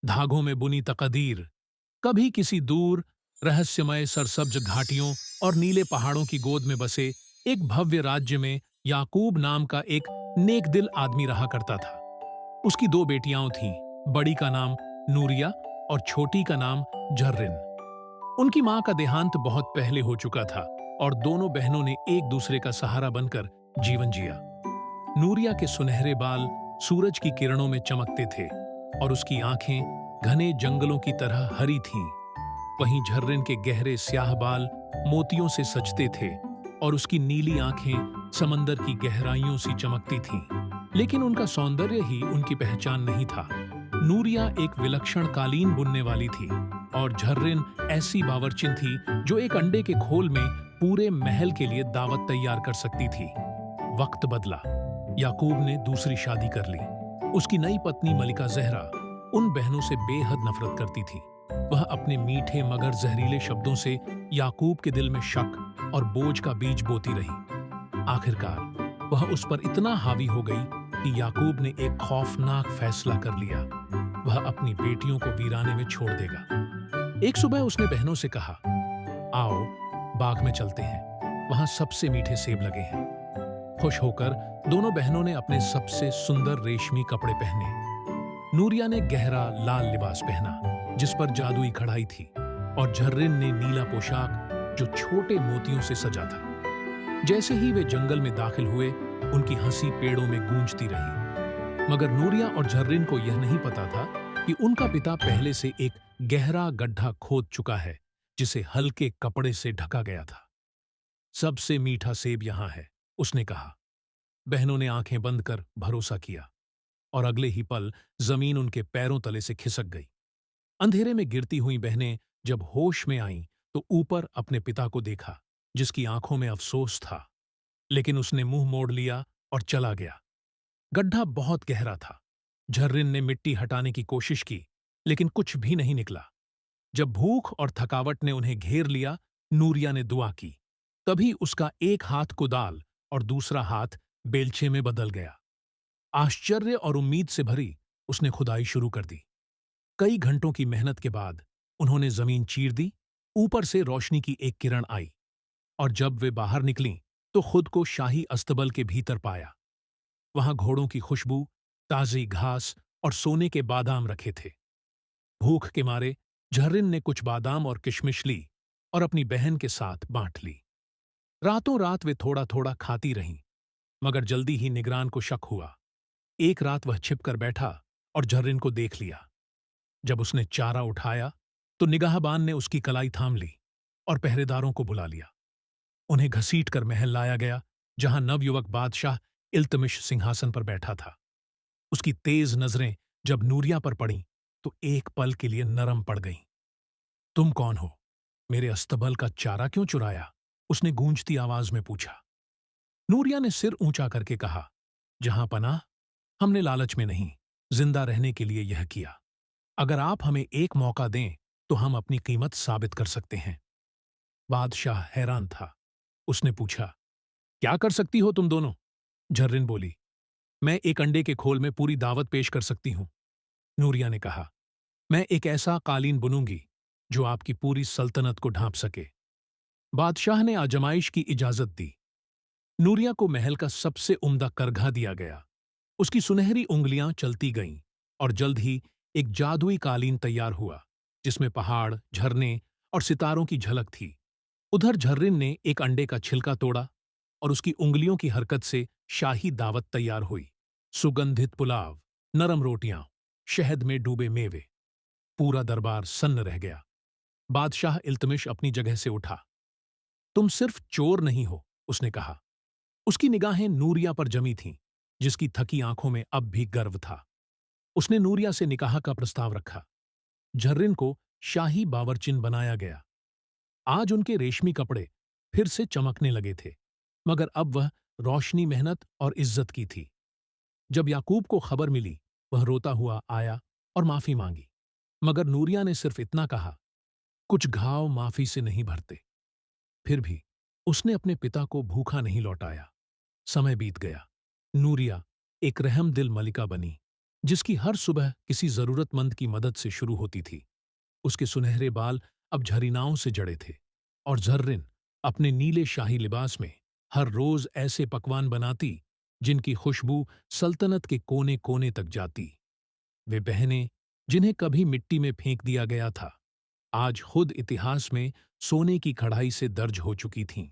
धागों में बुनी तकदीर। कभी किसी दूर रहस्यमय सरसब्ज घाटियों और नीले पहाड़ों की गोद में बसे एक भव्य राज्य में याकूब नाम का एक नेक दिल आदमी रहा करता था। उसकी दो बेटियां थीं। बड़ी का नाम नूरिया और छोटी का नाम जर्रिन। उनकी मां का देहांत बहुत पहले हो चुका था और दोनों बहनों ने एक दूसरे का सहारा बनकर जीवन जिया। नूरिया के सुनहरे बाल सूरज की किरणों में चमकते थे और उसकी आंखें घने जंगलों की तरह हरी थीं। वहीं झर्रिन के गहरे स्याह बाल मोतियों से सजते थे और उसकी नीली आंखें समंदर की गहराइयों सी चमकती थीं। लेकिन उनका सौंदर्य ही उनकी पहचान नहीं था। नूरिया एक विलक्षण कालीन बुनने वाली थी और झर्रिन ऐसी बावर्चिन थी जो एक अंडे के खोल में पूरे महल के लिए दावत तैयार कर सकती थी। वक्त बदला। याकूब ने दूसरी शादी कर ली। उसकी नई पत्नी मलिका जहरा उन बहनों से बेहद नफरत करती थी। वह अपने मीठे मगर जहरीले शब्दों से याकूब के दिल में शक और बोझ का बीज बोती रही। आखिरकार वह उस पर इतना हावी हो गई कि याकूब ने एक खौफनाक फैसला कर लिया। वह अपनी बेटियों को वीराने में छोड़ देगा। एक सुबह उसने बहनों से कहा, आओ बाग में चलते हैं, वहां सबसे मीठे सेब लगे हैं। खुश होकर दोनों बहनों ने अपने सबसे सुंदर रेशमी कपड़े पहने। नूरिया ने गहरा लाल लिबास पहना जिस पर जादुई कढ़ाई थी और झर्रिन ने नीला पोशाक जो छोटे मोतियों से सजा था। जैसे ही वे जंगल में दाखिल हुए, उनकी हंसी पेड़ों में गूंजती रही। मगर नूरिया और झर्रिन को यह नहीं पता था कि उनका पिता पहले से एक गहरा गड्ढा खोद चुका है जिसे हल्के कपड़े से ढका गया था। सबसे मीठा सेब यहां है, उसने कहा। बहनों ने आंखें बंद कर भरोसा किया और अगले ही पल जमीन उनके पैरों तले से खिसक गई। अंधेरे में गिरती हुई बहनें जब होश में आईं तो ऊपर अपने पिता को देखा जिसकी आंखों में अफसोस था। लेकिन उसने मुंह मोड़ लिया और चला गया। गड्ढा बहुत गहरा था। झर्रिन ने मिट्टी हटाने की कोशिश की लेकिन कुछ भी नहीं निकला। जब भूख और थकावट ने उन्हें घेर लिया, नूरिया ने दुआ की। तभी उसका एक हाथ कुदाल और दूसरा हाथ बेलचे में बदल गया। आश्चर्य और उम्मीद से भरी उसने खुदाई शुरू कर दी। कई घंटों की मेहनत के बाद उन्होंने जमीन चीर दी। ऊपर से रोशनी की एक किरण आई और जब वे बाहर निकलीं तो खुद को शाही अस्तबल के भीतर पाया। वहां घोड़ों की खुशबू, ताजी घास और सोने के बादाम रखे थे। भूख के मारे झर्रिन ने कुछ बादाम और किशमिश ली और अपनी बहन के साथ बांट ली। रातों रात वे थोड़ा थोड़ा खाती रहीं, मगर जल्दी ही निगरान को शक हुआ। एक रात वह छिपकर बैठा और झर्रिन को देख लिया। जब उसने चारा उठाया तो निगाहबान ने उसकी कलाई थाम ली और पहरेदारों को बुला लिया। उन्हें घसीट कर महल लाया गया जहां नवयुवक बादशाह इल्तमिश सिंहासन पर बैठा था। उसकी तेज नजरें जब नूरिया पर पड़ीं तो एक पल के लिए नरम पड़ गईं। तुम कौन हो? मेरे अस्तबल का चारा क्यों चुराया? उसने गूंजती आवाज में पूछा। नूरिया ने सिर ऊंचा करके कहा, जहां पनाह, हमने लालच में नहीं, जिंदा रहने के लिए यह किया। अगर आप हमें एक मौका दें तो हम अपनी कीमत साबित कर सकते हैं। बादशाह हैरान था। उसने पूछा, क्या कर सकती हो तुम दोनों? झर्रिन बोली, मैं एक अंडे के खोल में पूरी दावत पेश कर सकती हूं। नूरिया ने कहा, मैं एक ऐसा कालीन बुनूंगी जो आपकी पूरी सल्तनत को ढांप सके। बादशाह ने आजमाइश की इजाजत दी। नूरिया को महल का सबसे उम्दा करघा दिया गया। उसकी सुनहरी उंगलियां चलती गईं और जल्द ही एक जादुई कालीन तैयार हुआ जिसमें पहाड़, झरने और सितारों की झलक थी। उधर झर्रिन ने एक अंडे का छिलका तोड़ा और उसकी उंगलियों की हरकत से शाही दावत तैयार हुई। सुगंधित पुलाव, नरम रोटियां, शहद में डूबे मेवे। पूरा दरबार सन्न रह गया। बादशाह इल्तमिश अपनी जगह से उठा। तुम सिर्फ चोर नहीं हो, उसने कहा। उसकी निगाहें नूरिया पर जमी थीं, जिसकी थकी आंखों में अब भी गर्व था। उसने नूरिया से निकाह का प्रस्ताव रखा। झर्रिन को शाही बावर्चिन बनाया गया। आज उनके रेशमी कपड़े फिर से चमकने लगे थे, मगर अब वह रोशनी, मेहनत और इज्जत की थी। जब याकूब को खबर मिली, वह रोता हुआ आया और माफी मांगी, मगर नूरिया ने सिर्फ इतना कहा, कुछ घाव माफी से नहीं भरते। फिर भी उसने अपने पिता को भूखा नहीं लौटाया। समय बीत गया। नूरिया एक रहमदिल मलिका बनी। जिसकी हर सुबह किसी जरूरतमंद की मदद से शुरू होती थी। उसके सुनहरे बाल अब झरीनाओं से जड़े थे और जर्रिन अपने नीले शाही लिबास में हर रोज ऐसे पकवान बनाती जिनकी खुशबू सल्तनत के कोने कोने तक जाती। वे बहनें जिन्हें कभी मिट्टी में फेंक दिया गया था, आज खुद इतिहास में सोने की कढ़ाई से दर्ज हो चुकी थीं।